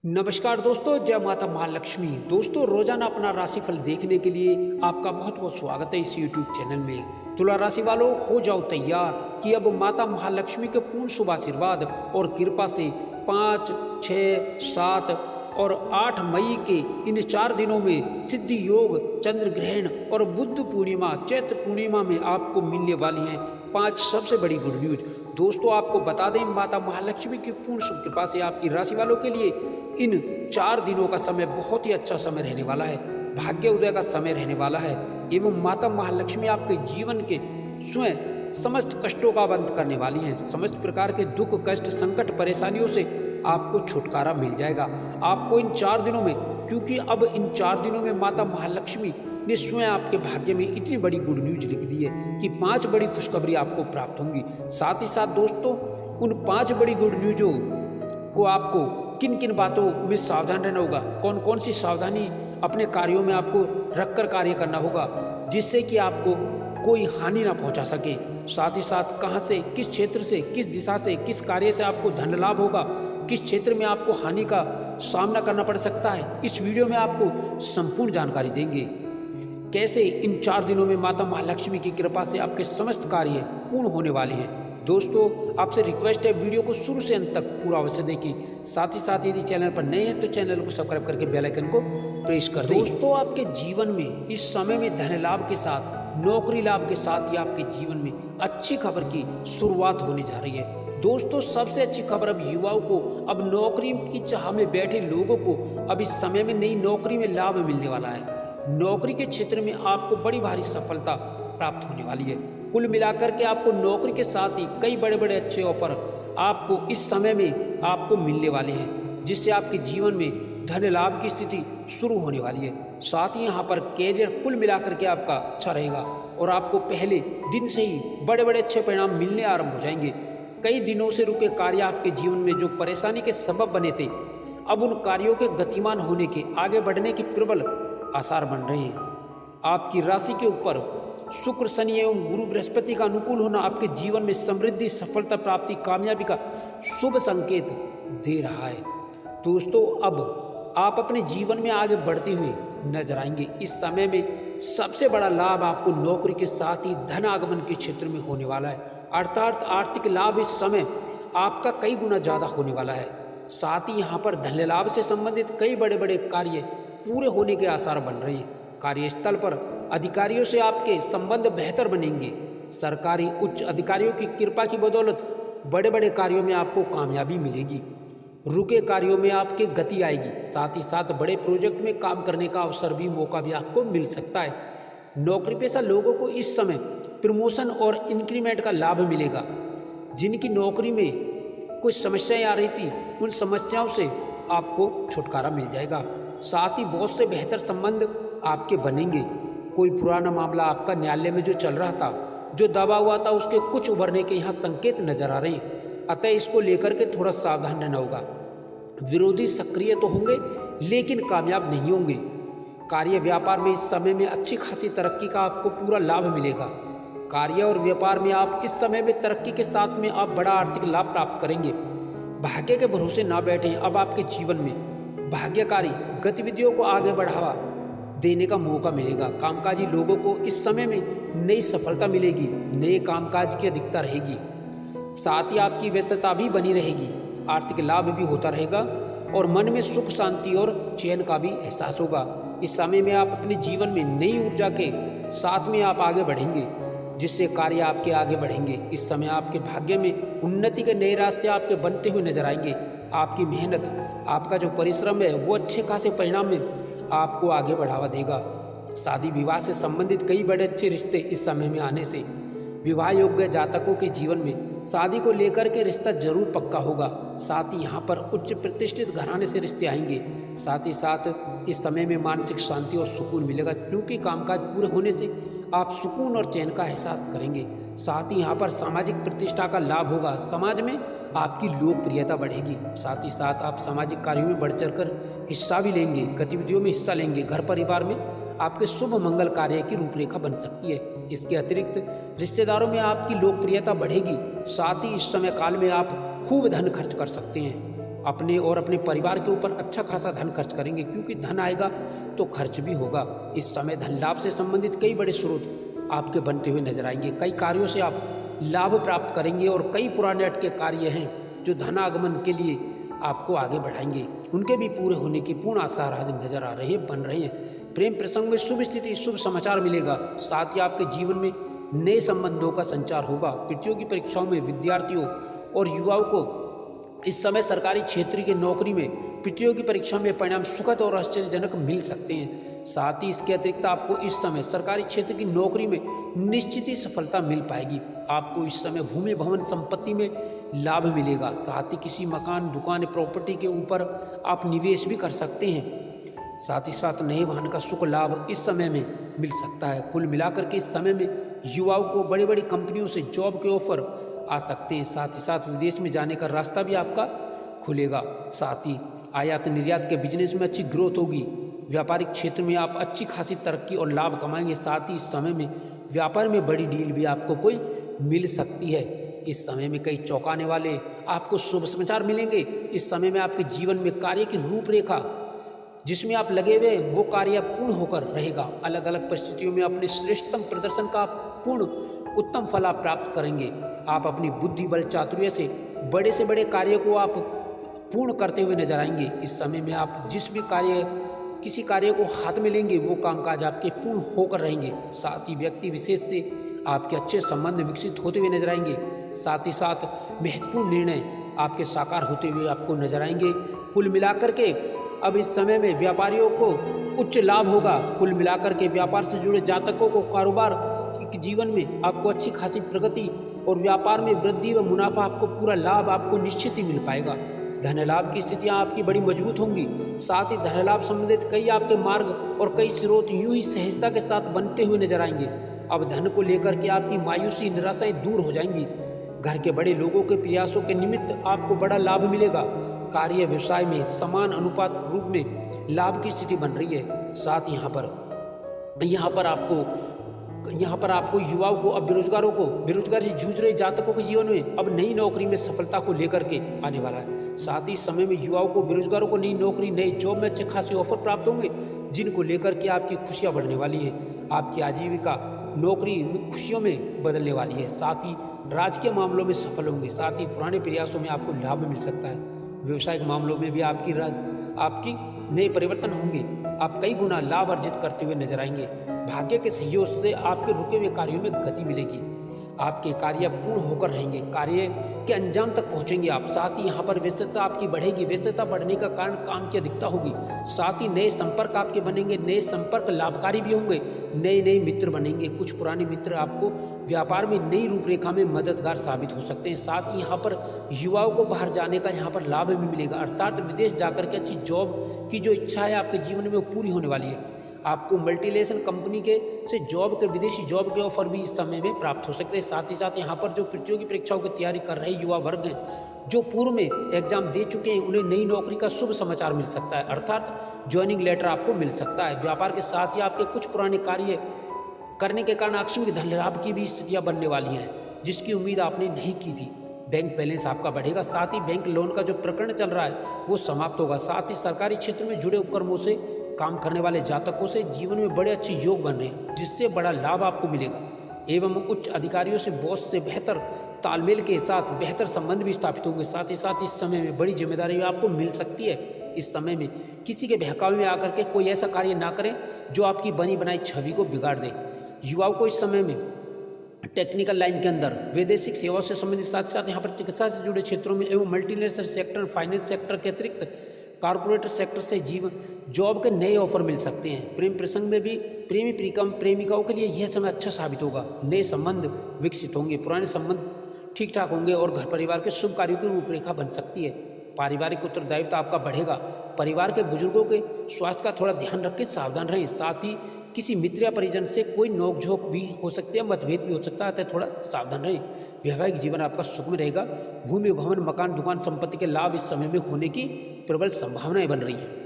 नमस्कार दोस्तों, जय माता महालक्ष्मी। दोस्तों, रोजाना अपना राशिफल देखने के लिए आपका बहुत बहुत स्वागत है इस YouTube चैनल में। तुला राशि वालों, हो जाओ तैयार कि अब माता महालक्ष्मी के पूर्ण शुभ आशीर्वाद और कृपा से 5, 6, 7 और 8 मई के इन 4 दिनों में सिद्धि योग, चंद्र ग्रहण और बुद्ध पूर्णिमा, चैत्र पूर्णिमा में आपको मिलने वाली हैं 5 सबसे बड़ी गुड न्यूज। दोस्तों, आपको बता दें, माता महालक्ष्मी की पूर्ण शुभ कृपा से आपकी राशि वालों के लिए इन 4 दिनों का समय बहुत ही अच्छा समय रहने वाला है, भाग्य उदय का समय रहने वाला है एवं माता महालक्ष्मी आपके जीवन के स्वयं समस्त कष्टों का अंत करने वाली हैं। समस्त प्रकार के दुख, कष्ट, संकट, परेशानियों से आपको छुटकारा मिल जाएगा आपको इन 4 दिनों में, क्योंकि अब इन 4 दिनों में माता महालक्ष्मी ने स्वयं आपके भाग्य में इतनी बड़ी गुड न्यूज लिख दी है कि 5 बड़ी खुशखबरी आपको प्राप्त होंगी। साथ ही साथ दोस्तों, उन 5 बड़ी गुड न्यूजों को आपको किन किन बातों में सावधान रहना होगा, कौन कौन सी सावधानी अपने कार्यों में आपको रखकर कार्य करना होगा जिससे कि आपको कोई हानि ना पहुंचा सके। साथ ही साथ कहां से, किस क्षेत्र से, किस दिशा से, किस कार्य से आपको धन लाभ होगा, किस क्षेत्र में आपको हानि का सामना करना पड़ सकता है, इस वीडियो में आपको संपूर्ण जानकारी देंगे। कैसे इन 4 दिनों में माता महालक्ष्मी की कृपा से आपके समस्त कार्य पूर्ण होने वाले हैं। दोस्तों, आपसे रिक्वेस्ट है, वीडियो को शुरू से अंत तक पूरा अवश्य देखिए। साथ ही साथ यदि चैनल पर नए हैं तो चैनल को सब्सक्राइब करके बेल आइकन को प्रेस कर दें। दोस्तों, आपके जीवन में इस समय में धन लाभ के साथ, नौकरी लाभ के साथ ही आपके जीवन में अच्छी खबर की शुरुआत होने जा रही है। दोस्तों, सबसे अच्छी खबर अब युवाओं को, अब नौकरी की चाह में बैठे लोगों को अब इस समय में नई नौकरी में लाभ मिलने वाला है। नौकरी के क्षेत्र में आपको बड़ी भारी सफलता प्राप्त होने वाली है। कुल मिलाकर के आपको नौकरी के साथ ही कई बड़े बड़े अच्छे ऑफर आपको इस समय में आपको मिलने वाले हैं, जिससे आपके जीवन में धन लाभ की स्थिति शुरू होने वाली है। साथ ही यहाँ पर कैरियर कुल मिलाकर के आपका अच्छा रहेगा और आपको पहले दिन से ही बड़े बड़े अच्छे परिणाम मिलने आरंभ हो जाएंगे। कई दिनों से रुके कार्य आपके जीवन में जो परेशानी के सबब बने थे, अब उन कार्यों के गतिमान होने के, आगे बढ़ने के प्रबल आसार बन रहे हैं। आपकी राशि के ऊपर शुक्र, शनि एवं गुरु बृहस्पति का अनुकूल होना आपके जीवन में समृद्धि, सफलता प्राप्ति, कामयाबी का शुभ संकेत दे रहा है। दोस्तों, अब आप अपने जीवन में आगे बढ़ते हुए नजर आएंगे। इस समय में सबसे बड़ा लाभ आपको नौकरी के साथ ही धन आगमन के क्षेत्र में होने वाला है, अर्थात आर्थिक लाभ इस समय आपका कई गुना ज़्यादा होने वाला है। साथ ही यहाँ पर धन लाभ से संबंधित कई बड़े बड़े कार्य पूरे होने के आसार बन रहे हैं। कार्यस्थल पर अधिकारियों से आपके संबंध बेहतर बनेंगे। सरकारी उच्च अधिकारियों की कृपा की बदौलत बड़े बड़े कार्यों में आपको कामयाबी मिलेगी। रुके कार्यों में आपके गति आएगी। साथ ही साथ बड़े प्रोजेक्ट में काम करने का अवसर भी, मौका भी आपको मिल सकता है। नौकरी पेशा लोगों को इस समय प्रमोशन और इंक्रीमेंट का लाभ मिलेगा। जिनकी नौकरी में कुछ समस्याएं आ रही थी, उन समस्याओं से आपको छुटकारा मिल जाएगा। साथ ही बहुत से बेहतर संबंध आपके बनेंगे। कोई पुराना मामला आपका न्यायालय में जो चल रहा था, जो दबा हुआ था, उसके कुछ उभरने के यहाँ संकेत नजर आ रहे हैं। अतः इसको लेकर के थोड़ा सावधान रहना होगा। विरोधी सक्रिय तो होंगे लेकिन कामयाब नहीं होंगे। कार्य व्यापार में इस समय में अच्छी खासी तरक्की का आपको पूरा लाभ मिलेगा। कार्य और व्यापार में आप इस समय में तरक्की के साथ में आप बड़ा आर्थिक लाभ प्राप्त करेंगे। भाग्य के भरोसे ना बैठें। अब आपके जीवन में भाग्यकारी गतिविधियों को आगे बढ़ावा देने का मौका मिलेगा। कामकाजी लोगों को इस समय में नई सफलता मिलेगी, नए कामकाज की अधिकता रहेगी। साथ ही आपकी व्यस्तता भी बनी रहेगी, आर्थिक लाभ भी होता रहेगा और मन में सुख, शांति और चैन का भी एहसास होगा। इस समय में आप अपने जीवन में नई ऊर्जा के साथ में आप आगे बढ़ेंगे, जिससे कार्य आपके आगे बढ़ेंगे। इस समय आपके भाग्य में उन्नति के नए रास्ते आपके बनते हुए नजर आएंगे। आपकी मेहनत, आपका जो परिश्रम है, वो अच्छे खासे परिणाम में आपको आगे बढ़ावा देगा। शादी विवाह से संबंधित कई बड़े अच्छे रिश्ते इस समय में आने से विवाह योग्य जातकों के जीवन में शादी को लेकर के रिश्ता जरूर पक्का होगा। साथ ही यहाँ पर उच्च प्रतिष्ठित घराने से रिश्ते आएंगे। साथ ही साथ इस समय में मानसिक शांति और सुकून मिलेगा, क्योंकि कामकाज पूरे होने से आप सुकून और चैन का एहसास करेंगे। साथ ही यहाँ पर सामाजिक प्रतिष्ठा का लाभ होगा। समाज में आपकी लोकप्रियता बढ़ेगी। साथ ही साथ आप सामाजिक कार्यों में बढ़ चढ़कर हिस्सा भी लेंगे, गतिविधियों में हिस्सा लेंगे। घर परिवार में आपके शुभ मंगल कार्य की रूपरेखा बन सकती है। इसके अतिरिक्त रिश्तेदारों में आपकी लोकप्रियता बढ़ेगी। साथ ही इस समय काल में आप खूब धन खर्च कर सकते हैं। अपने और अपने परिवार के ऊपर अच्छा खासा धन खर्च करेंगे, क्योंकि धन आएगा तो खर्च भी होगा। इस समय धन लाभ से संबंधित कई बड़े स्रोत आपके बनते हुए नजर आएंगे। कई कार्यों से आप लाभ प्राप्त करेंगे और कई पुराने अटके कार्य हैं जो धनागमन के लिए आपको आगे बढ़ाएंगे, उनके भी पूरे होने के पूर्ण आसार आज नजर आ रहे हैं, बन रहे हैं। प्रेम प्रसंग में शुभ स्थिति, शुभ समाचार मिलेगा। साथ ही आपके जीवन में नए संबंधों का संचार होगा। प्रतियोगी परीक्षाओं में विद्यार्थियों और युवाओं को इस समय सरकारी क्षेत्र की नौकरी में प्रतियोगी परीक्षा में परिणाम सुखद और आश्चर्यजनक मिल सकते हैं। साथ ही इसके अतिरिक्त आपको इस समय सरकारी क्षेत्र की नौकरी में निश्चित ही सफलता मिल पाएगी। आपको इस समय भूमि भवन संपत्ति में लाभ मिलेगा। साथ ही किसी मकान, दुकान, प्रॉपर्टी के ऊपर आप निवेश भी कर सकते हैं। साथ ही साथ नए वाहन का सुख लाभ इस समय में मिल सकता है। कुल मिलाकर के इस समय में युवाओं को बड़ी बड़ी कंपनियों से जॉब के ऑफर आ सकते हैं। साथ ही साथ विदेश में जाने का रास्ता भी आपका खुलेगा। साथ ही आयात निर्यात के बिजनेस में अच्छी ग्रोथ होगी। व्यापारिक क्षेत्र में आप अच्छी खासी तरक्की और लाभ कमाएंगे। साथ ही इस समय में व्यापार में बड़ी डील भी आपको कोई मिल सकती है। इस समय में कई चौंकाने वाले आपको शुभ समाचार मिलेंगे। इस समय में आपके जीवन में कार्य की रूपरेखा जिसमें आप लगे हुए वो कार्य पूर्ण होकर रहेगा। अलग अलग परिस्थितियों में अपने श्रेष्ठतम प्रदर्शन का पूर्ण उत्तम फल आप प्राप्त करेंगे। आप अपनी बुद्धि बल चातुर्य से बड़े कार्य को आप पूर्ण करते हुए नजर आएंगे। इस समय में आप किसी कार्य को हाथ में लेंगे वो कामकाज आपके पूर्ण होकर रहेंगे। साथ ही व्यक्ति विशेष से आपके अच्छे संबंध विकसित होते हुए नजर आएंगे। साथ ही साथ महत्वपूर्ण निर्णय आपके साकार होते हुए आपको नजर आएंगे। कुल मिलाकर के अब इस समय में व्यापारियों को उच्च लाभ होगा। कुल मिलाकर के व्यापार से जुड़े जातकों को कारोबार के जीवन में आपको अच्छी खासी प्रगति और व्यापार में वृद्धि व मुनाफा, आपको पूरा लाभ आपको निश्चित ही मिल पाएगा। धन लाभ की स्थितियां आपकी बड़ी मजबूत होंगी। साथ ही धन लाभ संबंधित कई आपके मार्ग और कई स्रोत यूं ही सहजता के साथ बनते हुए नजर आएंगे। अब धन को लेकर के आपकी मायूसी निराशाएं दूर हो जाएंगी। घर के बड़े लोगों के प्रयासों के निमित्त आपको बड़ा लाभ मिलेगा। कार्य व्यवसाय में समान अनुपात रूप में लाभ की स्थिति बन रही है। साथ यहाँ पर आपको युवाओं को, अब बेरोजगारों को, बेरोजगारी से जूझ रहे जातकों के जीवन में अब नई नौकरी में सफलता को लेकर के आने वाला है। साथ ही इस समय में युवाओं को, बेरोजगारों को नई नौकरी, नई जॉब में अच्छे खासे ऑफर प्राप्त होंगे, जिनको लेकर के आपकी खुशियाँ बढ़ने वाली है। आपकी आजीविका नौकरी खुशियों में बदलने वाली है। साथ ही राजकीय मामलों में सफल होंगे। साथ ही पुराने प्रयासों में आपको लाभ मिल सकता है। व्यवसायिक मामलों में भी आपकी नए परिवर्तन होंगे। आप कई गुना लाभ अर्जित करते हुए नजर आएंगे। भाग्य के सहयोग से आपके रुके हुए कार्यों में गति मिलेगी। आपके कार्य पूर्ण होकर रहेंगे। कार्य के अंजाम तक पहुंचेंगे आप। साथ ही यहाँ पर व्यस्तता आपकी बढ़ेगी। व्यस्तता बढ़ने का कारण काम की अधिकता होगी। साथ ही नए संपर्क आपके बनेंगे। नए संपर्क लाभकारी भी होंगे। नए मित्र बनेंगे। कुछ पुराने मित्र आपको व्यापार में नई रूपरेखा में मददगार साबित हो सकते हैं। साथ ही यहाँ पर युवाओं को बाहर जाने का यहाँ पर लाभ भी मिलेगा, अर्थात विदेश जाकर के अच्छी जॉब की जो इच्छा है आपके जीवन में वो पूरी होने वाली है। आपको मल्टीनेशनल कंपनी से विदेशी जॉब के ऑफर भी इस समय में प्राप्त हो सकते हैं। साथ ही साथ यहाँ पर जो प्रतियोगी परीक्षाओं की तैयारी कर रहे युवा वर्ग हैं, जो पूर्व में एग्जाम दे चुके हैं, उन्हें नई नौकरी का शुभ समाचार मिल सकता है, अर्थात ज्वाइनिंग लेटर आपको मिल सकता है। व्यापार के साथ ही आपके कुछ पुराने कार्य करने के कारण आकस्मिक धन लाभ की भी स्थितियाँ बनने वाली हैं, जिसकी उम्मीद आपने नहीं की थी। बैंक बैलेंस आपका बढ़ेगा। साथ ही बैंक लोन का जो प्रकरण चल रहा है वो समाप्त होगा। साथ ही सरकारी क्षेत्र में जुड़े उपक्रमों से काम करने वाले जातकों से जीवन में बड़े अच्छे योग बन रहे हैं, जिससे बड़ा लाभ आपको मिलेगा। एवं उच्च अधिकारियों से, बॉस से बेहतर तालमेल के साथ बेहतर संबंध भी स्थापित होंगे। साथ ही साथ इस समय में बड़ी जिम्मेदारी आपको मिल सकती है। इस समय में किसी के बहकावे में आकर के कोई ऐसा कार्य ना करें जो आपकी बनी बनाई छवि को बिगाड़ दे। युवाओं को इस समय में टेक्निकल लाइन के अंदर वैदेशिक सेवाओं से संबंधित, साथ साथ यहाँ पर चिकित्सा से जुड़े क्षेत्रों में एवं मल्टीनेशनल सेक्टर, फाइनेंस सेक्टर के अतिरिक्त कॉर्पोरेट सेक्टर से जॉब के नए ऑफर मिल सकते हैं। प्रेम प्रसंग में भी प्रेमिकाओं के लिए यह समय अच्छा साबित होगा। नए संबंध विकसित होंगे, पुराने संबंध ठीक ठाक होंगे और घर परिवार के शुभ कार्यों की रूपरेखा बन सकती है। पारिवारिक उत्तरदायित्व आपका बढ़ेगा। परिवार के बुजुर्गों के स्वास्थ्य का थोड़ा ध्यान रखें, सावधान रहें। साथ ही किसी मित्र या परिजन से कोई नोकझोंक भी हो सकती है, मतभेद भी हो सकता है, तो थोड़ा सावधान रहें। वैवाहिक जीवन आपका सुखमय रहेगा। भूमि, भवन, मकान, दुकान, संपत्ति के लाभ इस समय में होने की प्रबल संभावनाएं बन रही हैं।